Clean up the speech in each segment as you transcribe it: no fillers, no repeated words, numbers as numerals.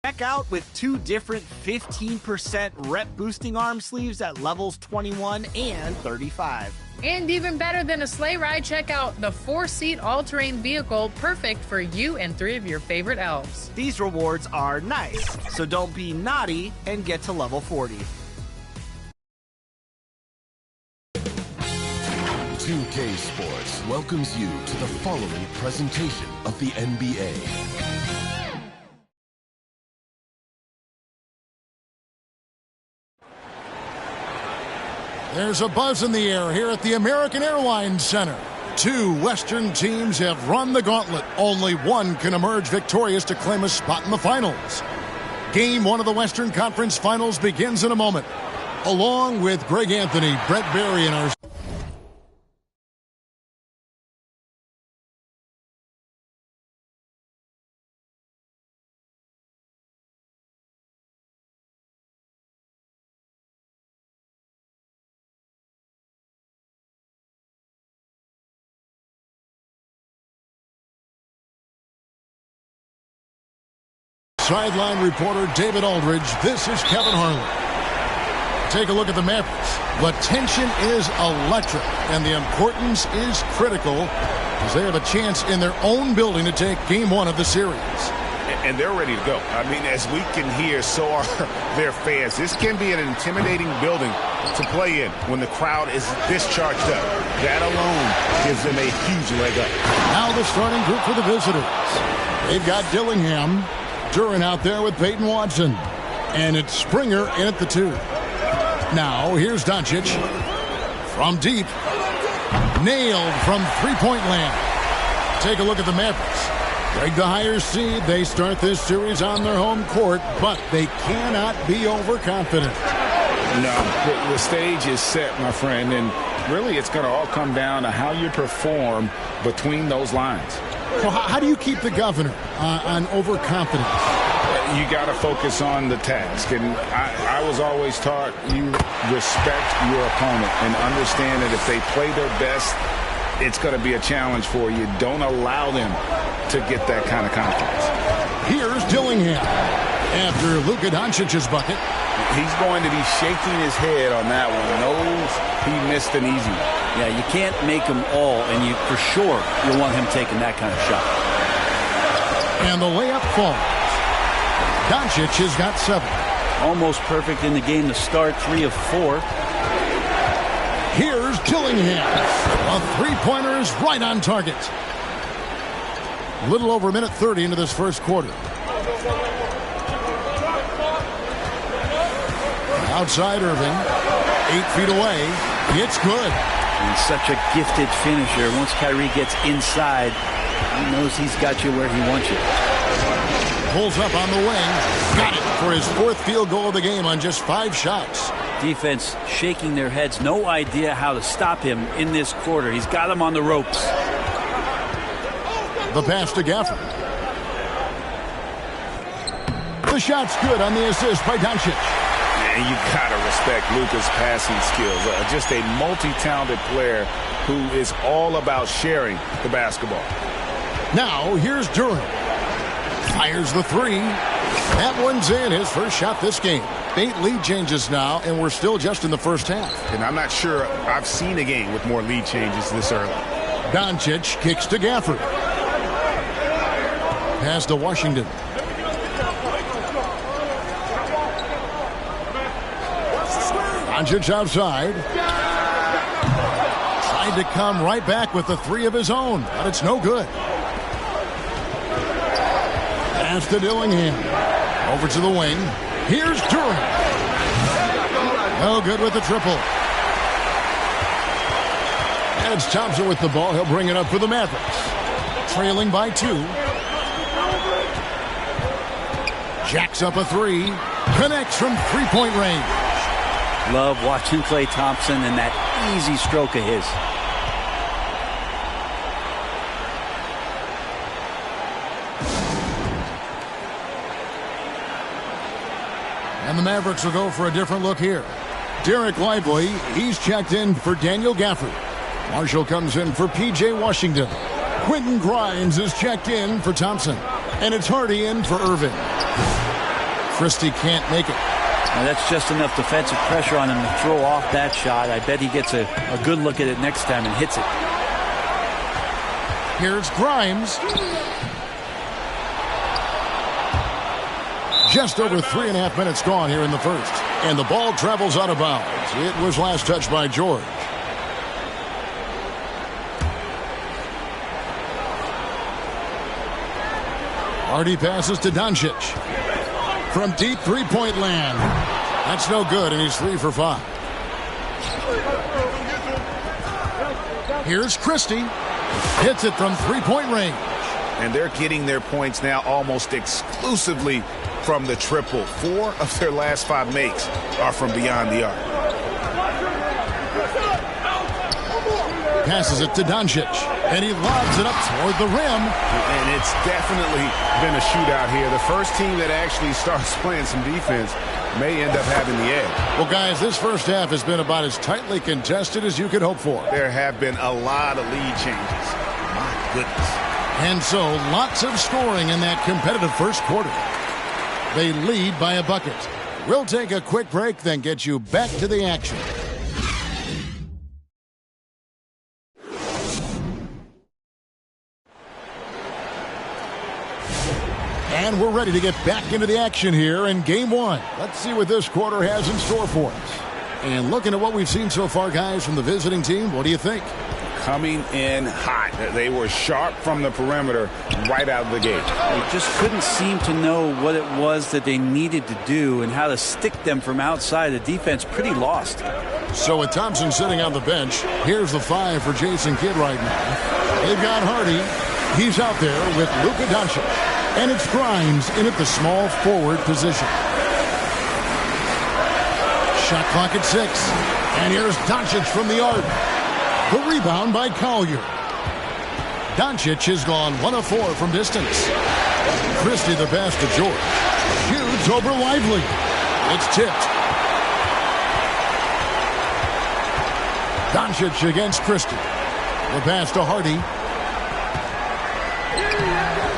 Check out with 2 different 15% rep boosting arm sleeves at levels 21 and 35. And even better than a sleigh ride, check out the 4-seat all-terrain vehicle, perfect for you and 3 of your favorite elves. These rewards are nice, so don't be naughty and get to level 40. 2K Sports welcomes you to the following presentation of the NBA. There's a buzz in the air here at the American Airlines Center. 2 Western teams have run the gauntlet. Only one can emerge victorious to claim a spot in the finals. Game 1 of the Western Conference Finals begins in a moment. Along with Greg Anthony, Brett Barry, and our... Sideline reporter David Aldridge. This is Kevin Harlan. Take a look at the Mavericks. The tension is electric, and the importance is critical as they have a chance in their own building to take Game 1 of the series. And they're ready to go. I mean, as we can hear, so are their fans. This can be an intimidating building to play in when the crowd is this charged up. That alone gives them a huge leg up. Now the starting group for the visitors. They've got Dillingham, Duran out there with Peyton Watson. And it's Springer in at the 2. Now, here's Doncic. From deep. Nailed from three-point land. Take a look at the Mavericks. Greg, the higher seed. They start this series on their home court, but they cannot be overconfident. No, the stage is set, my friend, and really it's going to all come down to how you perform between those lines. So how do you keep the governor on overconfidence? You got to focus on the task. And I was always taught you respect your opponent and understand that if they play their best, it's going to be a challenge for you. Don't allow them to get that kind of confidence. Here's Dillingham after Luka Doncic's bucket. He's going to be shaking his head on that one. Knows he missed an easy one. Yeah, you can't make them all, and you for sure you'll want him taking that kind of shot. And the layup falls. Doncic has got 7. Almost perfect in the game to start, 3 of 4. Here's Dillingham. A three-pointer is right on target. A little over a minute 30 into this first quarter. Outside Irving. 8 feet away. It's good. He's such a gifted finisher. Once Kyrie gets inside, he knows he's got you where he wants you. Pulls up on the wing. Got it for his 4th field goal of the game on just 5 shots. Defense shaking their heads. No idea how to stop him in this quarter. He's got him on the ropes. The pass to Gafford. The shot's good on the assist by Doncic. And you got to respect Luka's passing skills. Just a multi-talented player who is all about sharing the basketball. Now, here's Duran. Fires the 3. That one's in. His first shot this game. 8 lead changes now, and we're still just in the first half. And I'm not sure I've seen a game with more lead changes this early. Doncic kicks to Gafford. Pass to Washington. Doncic outside. Tried to come right back with the 3 of his own, but it's no good. Pass to Dillingham. Over to the wing. Here's Duran. No good with the triple. And it's Thompson with the ball. He'll bring it up for the Mavericks. Trailing by 2. Jacks up a 3. Connects from three-point range. Love watching Klay Thompson and that easy stroke of his. And the Mavericks will go for a different look here. Derek Lively, he's checked in for Daniel Gafford. Marshall comes in for P.J. Washington. Quentin Grimes is checked in for Thompson. And it's Hardy in for Irving. Christie can't make it. Now that's just enough defensive pressure on him to throw off that shot. I bet he gets a good look at it next time and hits it. Here's Grimes. Just over 3.5 minutes gone here in the first. And the ball travels out of bounds. It was last touched by George. Hardy passes to Doncic. From deep three-point land. That's no good, and he's 3 for 5. Here's Christie. Hits it from three-point range. And they're getting their points now almost exclusively from the triple. 4 of their last 5 makes are from beyond the arc. Passes it to Doncic, and he lobs it up toward the rim. And it's definitely been a shootout here. The first team that actually starts playing some defense may end up having the edge. Well, guys, this first half has been about as tightly contested as you could hope for. There have been a lot of lead changes. My goodness. And so, lots of scoring in that competitive first quarter. They lead by a bucket. We'll take a quick break, then get you back to the action. And we're ready to get back into the action here in Game 1. Let's see what this quarter has in store for us. And looking at what we've seen so far, guys, from the visiting team, what do you think? Coming in hot. They were sharp from the perimeter right out of the gate. They just couldn't seem to know what it was that they needed to do and how to stick them from outside. The defense pretty lost. So with Thompson sitting on the bench, here's the 5 for Jason Kidd right now. They've got Hardy. He's out there with Luka Doncic. And it's Grimes in at the small forward position. Shot clock at 6. And here's Doncic from the arc. The rebound by Collier. Doncic has gone 1 of 4 from distance. Christie the pass to George. Shoots over Lively. It's tipped. Doncic against Christie. The pass to Hardy.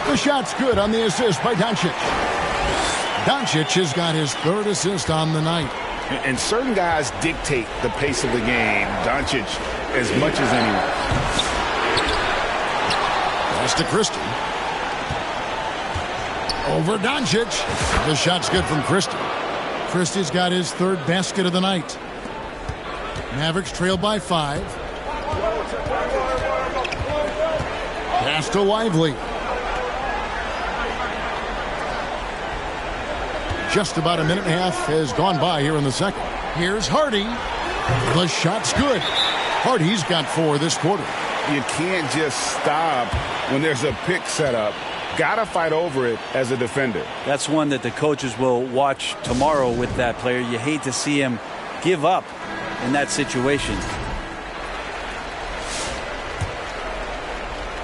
The shot's good on the assist by Doncic. Doncic has got his 3rd assist on the night. And certain guys dictate the pace of the game. Doncic as much as anyone. Pass to Christie. Over Doncic. The shot's good from Christie. Christie's got his 3rd basket of the night. Mavericks trail by 5. Pass to Lively. Just about a minute and a half has gone by here in the second. Here's Hardy. The shot's good. Hardy's got 4 this quarter. You can't just stop when there's a pick set up. Gotta fight over it as a defender. That's one that the coaches will watch tomorrow with that player. You hate to see him give up in that situation.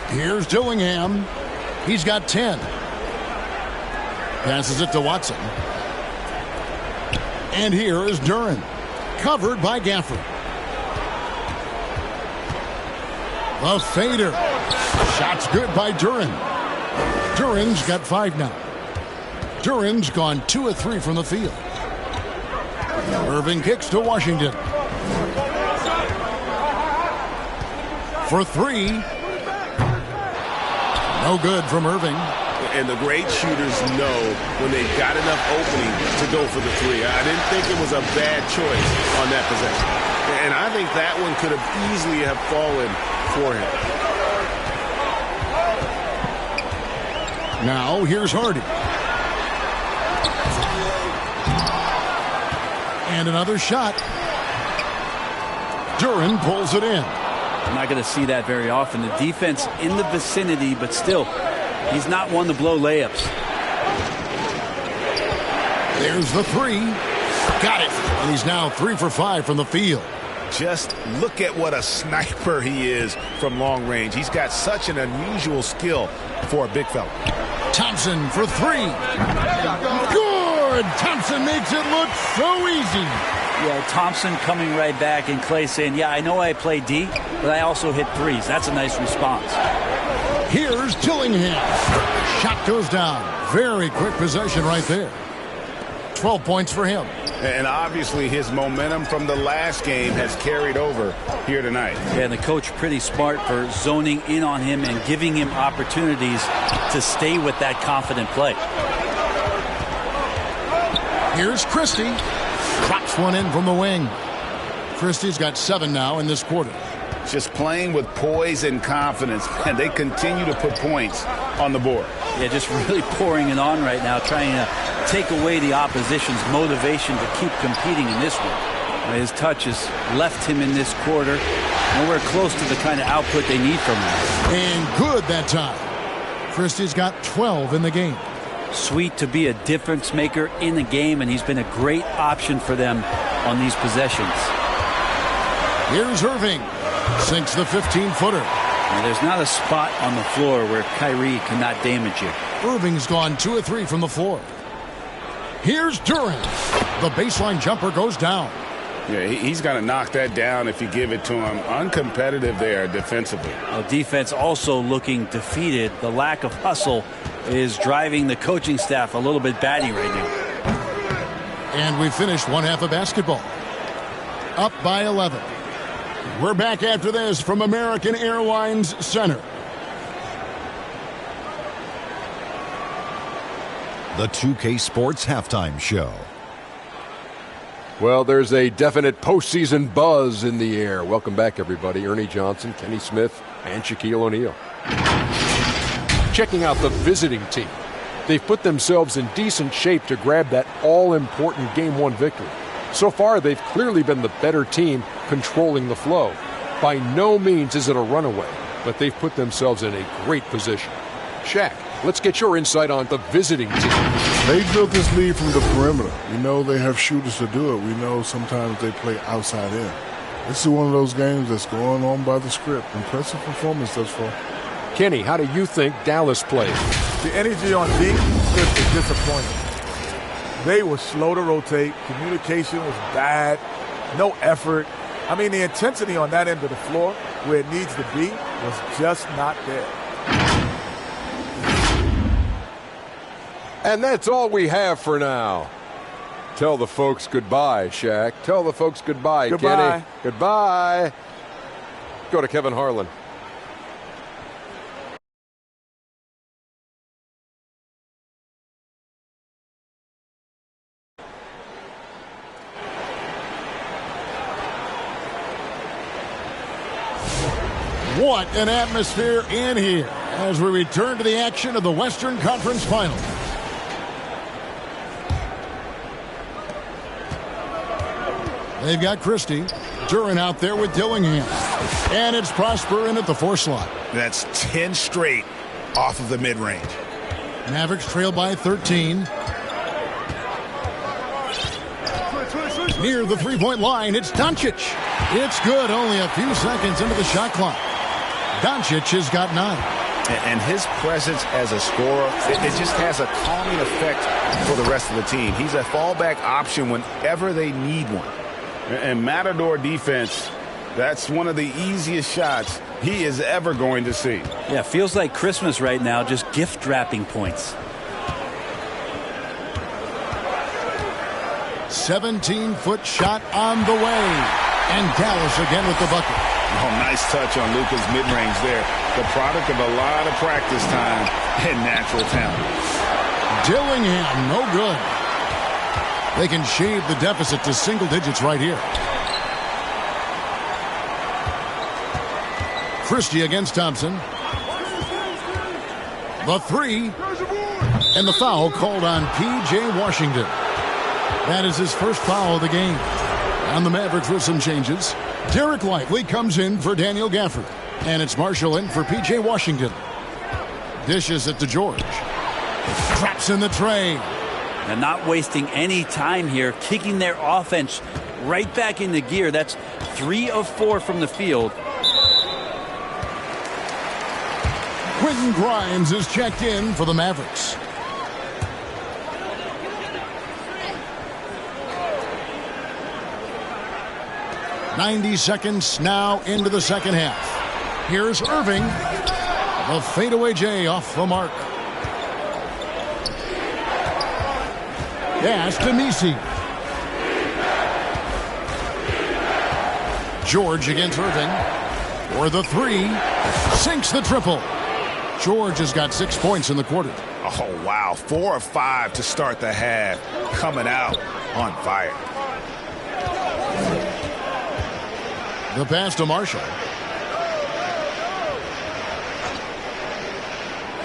Here's Dillingham. He's got 10. Passes it to Watson. And here is Duren. Covered by Gafford. The fader. Shot's good by Duren. Duren's got 5 now. Duren's gone 2 of 3 from the field. Irving kicks to Washington. For 3. No good from Irving. And the great shooters know when they've got enough opening to go for the 3. I didn't think it was a bad choice on that possession. And I think that one could have easily have fallen for him. Now here's Hardy. And another shot. Duren pulls it in. I'm not going to see that very often. The defense in the vicinity, but still, he's not one to blow layups. There's the 3. Got it. And he's now 3 for 5 from the field. Just look at what a sniper he is from long range. He's got such an unusual skill for a big fella. Thompson for 3. Good. Thompson makes it look so easy. Yeah, Thompson coming right back and Clay saying, yeah, I know I play D, but I also hit 3s. That's a nice response. Here's Dillingham. Shot goes down. Very quick possession right there. 12 points for him. And obviously his momentum from the last game has carried over here tonight. Yeah, and the coach pretty smart for zoning in on him and giving him opportunities to stay with that confident play. Here's Christie. Drops one in from the wing. Christie's got 7 now in this quarter. Just playing with poise and confidence, and they continue to put points on the board. Yeah, just really pouring it on right now, trying to take away the opposition's motivation to keep competing in this one. His touch has left him in this quarter. Nowhere close to the kind of output they need from him. And good that time. Christie's got 12 in the game. Sweet to be a difference maker in the game, and he's been a great option for them on these possessions. Here's Irving. Sinks the 15-footer. There's not a spot on the floor where Kyrie cannot damage you. Irving's gone 2 of 3 from the floor. Here's Durant. The baseline jumper goes down. Yeah, he's going to knock that down if you give it to him. Uncompetitive there defensively. Defense also looking defeated. The lack of hustle is driving the coaching staff a little bit batty right now. And we finished one half of basketball. Up by 11. We're back after this from American Airlines Center. The 2K Sports Halftime Show. Well, there's a definite postseason buzz in the air. Welcome back, everybody. Ernie Johnson, Kenny Smith, and Shaquille O'Neal. Checking out the visiting team. They've put themselves in decent shape to grab that all-important Game 1 victory. So far, they've clearly been the better team controlling the flow. By no means is it a runaway, but they've put themselves in a great position. Shaq, let's get your insight on the visiting team. They built this lead from the perimeter. We know they have shooters to do it. We know sometimes they play outside in. This is one of those games that's going on by the script. Impressive performance thus far. Kenny, how do you think Dallas played? The energy on D is disappointing. They were slow to rotate. Communication was bad. No effort. I mean, the intensity on that end of the floor, where it needs to be, was just not there. And that's all we have for now. Tell the folks goodbye, Shaq. Tell the folks goodbye, Goodbye. Kenny. Goodbye. Go to Kevin Harlan. What an atmosphere in here as we return to the action of the Western Conference Finals. They've got Christie. Durant out there with Dillingham. And it's Prosper in at the 4 slot. That's 10 straight off of the mid-range. Mavericks trail by 13. Near the three-point line, it's Doncic. It's good, only a few seconds into the shot clock. Doncic has got 9. And his presence as a scorer, it just has a calming effect for the rest of the team. He's a fallback option whenever they need one. And Matador defense, that's one of the easiest shots he is ever going to see. Yeah, feels like Christmas right now, just gift wrapping points. 17-foot shot on the way. And Dallas again with the bucket. Oh, nice touch on Luka's mid-range there. The product of a lot of practice time and natural talent. Dillingham, no good. They can shave the deficit to single digits right here. Christie against Thompson. The 3. And the foul called on P.J. Washington. That is his first foul of the game. On the Mavericks with some changes. Derek Lively comes in for Daniel Gafford. And it's Marshall in for P.J. Washington. Dishes it to George. Traps in the tray. And not wasting any time here, kicking their offense right back into gear. That's 3 of 4 from the field. Quentin Grimes is checked in for the Mavericks. .90 seconds now into the second half. Here's Irving. The fadeaway J off the mark. Pass to Nisi. George against Irving. For the three. Sinks the triple. George has got 6 points in the quarter. Oh, wow. 4 of 5 to start the half. Coming out on fire. The pass to Marshall.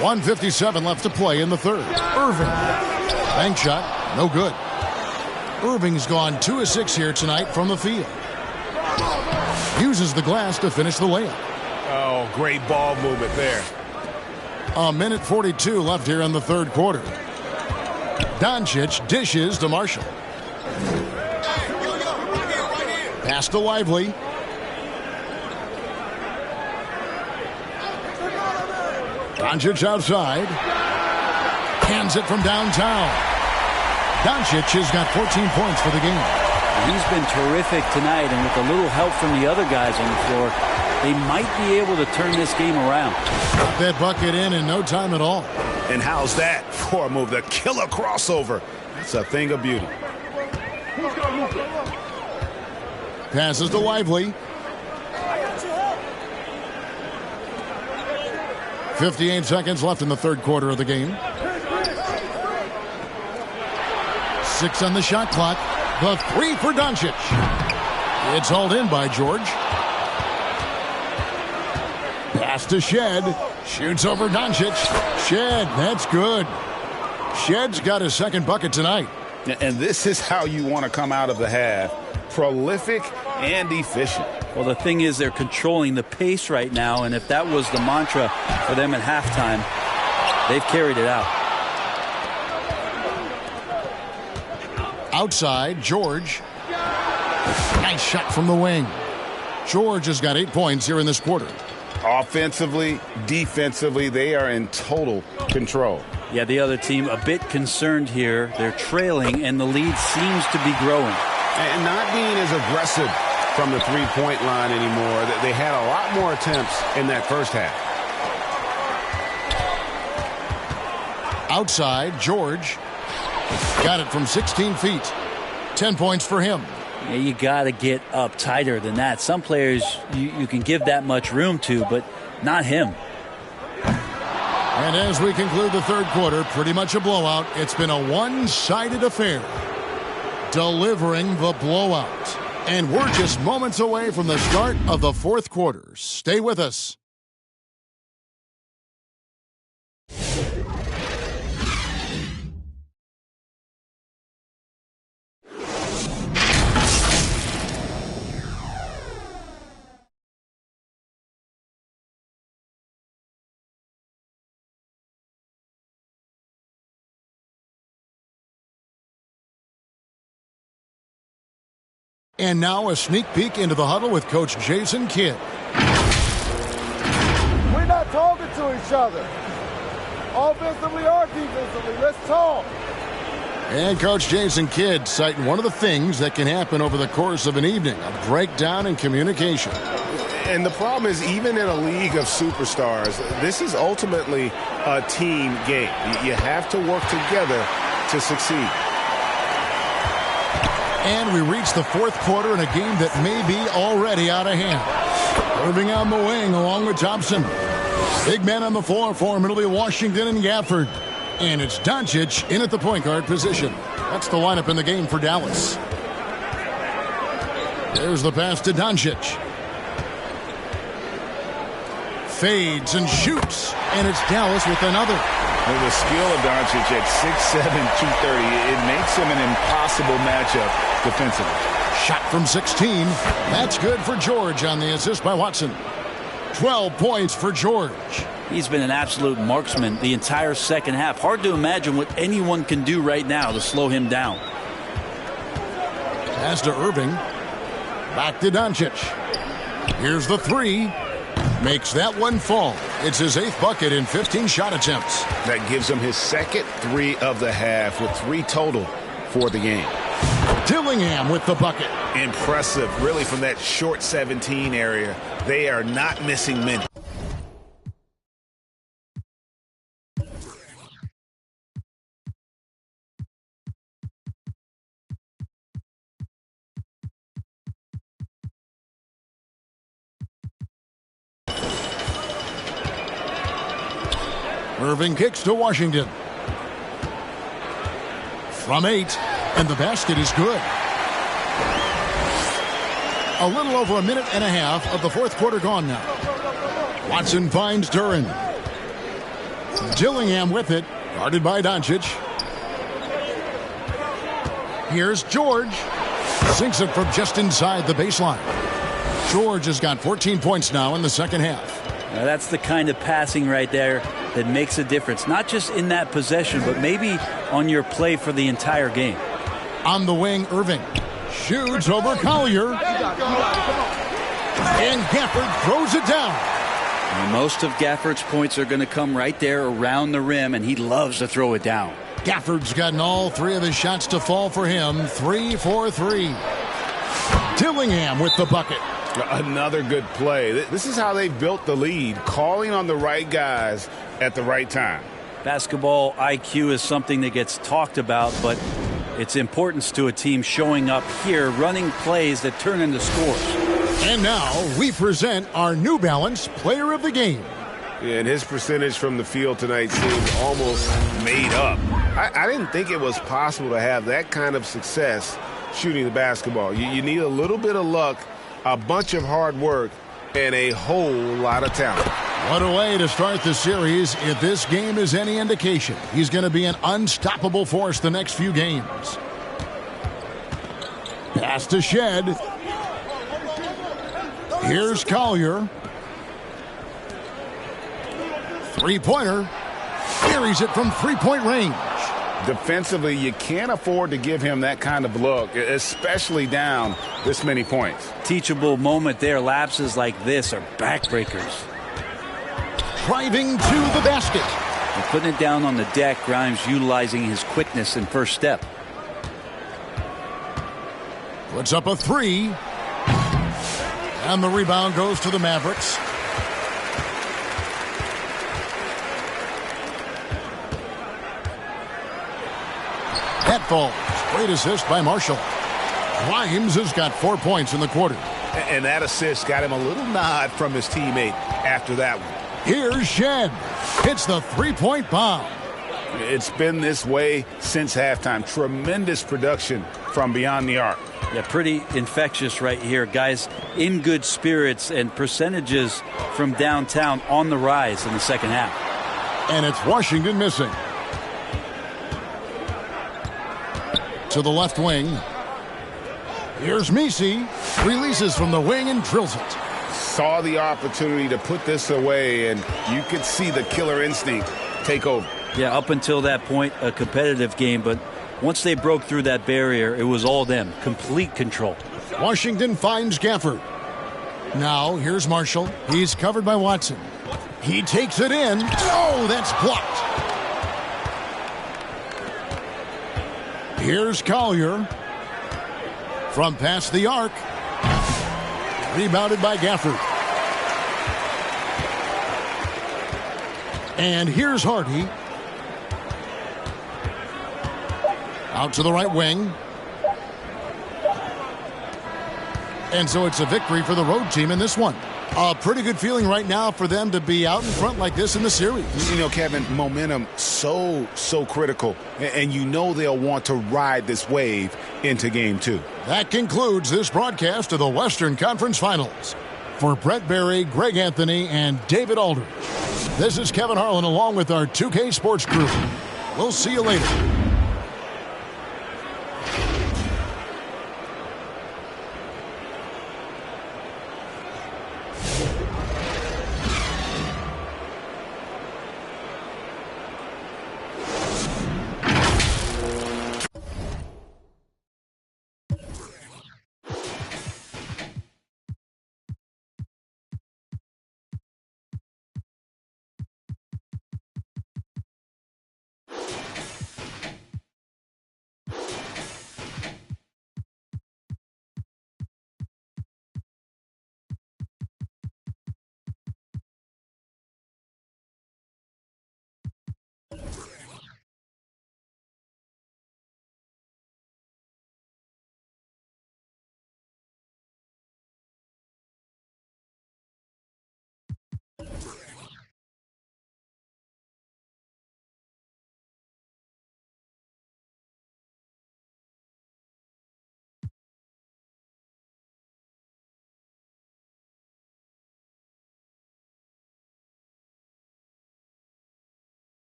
1:57 left to play in the third. Irving. Bank shot. No good. Irving's gone 2 of 6 here tonight from the field. Uses the glass to finish the layup. Oh, great ball movement there. A minute 42 left here in the third quarter. Doncic dishes to Marshall. Pass to Lively. Doncic outside. Hands it from downtown. Doncic has got 14 points for the game. He's been terrific tonight, and with a little help from the other guys on the floor, they might be able to turn this game around. Got that bucket in no time at all. And how's that for a move? The killer crossover. That's a thing of beauty. Passes to Lively. 58 seconds left in the third quarter of the game. 6 on the shot clock. The three for Doncic. It's hauled in by George. Pass to Shed. Shoots over Doncic. Shed, that's good. Shed's got his second bucket tonight. And this is how you want to come out of the half. Prolific and efficient. Well, the thing is, they're controlling the pace right now, and if that was the mantra for them at halftime, they've carried it out. Outside, George. Nice shot from the wing. George has got 8 points here in this quarter. Offensively, defensively, they are in total control. Yeah, the other team a bit concerned here. They're trailing, and the lead seems to be growing. And not being as aggressive from the three-point line anymore. They had a lot more attempts in that first half. Outside, George. Got it from 16 feet. 10 points for him. Yeah, you got to get up tighter than that. Some players you can give that much room to, but not him. And as we conclude the third quarter, pretty much a blowout. It's been a one-sided affair. Delivering the blowout. And we're just moments away from the start of the fourth quarter. Stay with us. And now a sneak peek into the huddle with Coach Jason Kidd. We're not talking to each other. Offensively or defensively, let's talk. And Coach Jason Kidd citing one of the things that can happen over the course of an evening, a breakdown in communication. And the problem is, even in a league of superstars, this is ultimately a team game. You have to work together to succeed. And we reach the fourth quarter in a game that may be already out of hand. Moving on the wing along with Thompson. Big men on the floor for him. It'll be Washington and Gafford. And it's Doncic in at the point guard position. That's the lineup in the game for Dallas. There's the pass to Doncic. Fades and shoots. And it's Dallas with another. With the skill of Doncic at 6'7", 230, it makes him an impossible matchup defensively. Shot from 16. That's good for George on the assist by Watson. 12 points for George. He's been an absolute marksman the entire second half. Hard to imagine what anyone can do right now to slow him down. Pass to Irving. Back to Doncic. Here's the three. Makes that one fall. It's his 8th bucket in 15 shot attempts. That gives him his second 3 of the half with 3 total for the game. Dillingham with the bucket. Impressive, really, from that short 17 area. They are not missing many. Irving kicks to Washington. From 8, and the basket is good. A little over a minute and a half of the fourth quarter gone now. Watson finds Duren. Dillingham with it, guarded by Doncic. Here's George. Sinks it from just inside the baseline. George has got 14 points now in the second half. Now that's the kind of passing right there that makes a difference. Not just in that possession, but maybe on your play for the entire game. On the wing, Irving. Shoots over Collier. And Gafford throws it down. And most of Gafford's points are going to come right there around the rim, and he loves to throw it down. Gafford's gotten all 3 of his shots to fall for him. 3 for 3. Dillingham with the bucket. Another good play. This is how they built the lead, calling on the right guys at the right time. Basketball IQ is something that gets talked about, but its importance to a team showing up here, running plays that turn into scores. And now we present our New Balance Player of the Game. Yeah, and his percentage from the field tonight seemed almost made up. I didn't think it was possible to have that kind of success shooting the basketball. You need a little bit of luck, a bunch of hard work, and a whole lot of talent. What a way to start the series. If this game is any indication, he's going to be an unstoppable force the next few games. Pass to Shed. Here's Collier. Three-pointer. Carries it from three-point range. Defensively, you can't afford to give him that kind of look, especially down this many points. Teachable moment there. Lapses like this are backbreakers. Driving to the basket. And putting it down on the deck, Grimes utilizing his quickness and first step. Puts up a 3. And the rebound goes to the Mavericks. That falls. Great assist by Marshall. Grimes has got 4 points in the quarter. And that assist got him a little nod from his teammate after that one. Here's Shed. Hits the three-point bomb. It's been this way since halftime. Tremendous production from beyond the arc. Yeah, pretty infectious right here. Guys in good spirits, and percentages from downtown on the rise in the second half. And it's Washington missing. To the left wing. Here's Messi. Releases from the wing and drills it. Saw the opportunity to put this away, and you could see the killer instinct take over. Yeah, up until that point, a competitive game, but once they broke through that barrier, it was all them. Complete control. Washington finds Gafford. Now, here's Marshall. He's covered by Watson. He takes it in. Oh, that's blocked. Here's Collier. From past the arc. Rebounded by Gafford. And here's Hardy. Out to the right wing. And so it's a victory for the road team in this one. A pretty good feeling right now for them to be out in front like this in the series. You know, Kevin, momentum so critical. And you know they'll want to ride this wave into game 2. That concludes this broadcast of the Western Conference Finals. For Brett Berry, Greg Anthony, and David Aldridge, this is Kevin Harlan along with our 2K Sports crew. We'll see you later.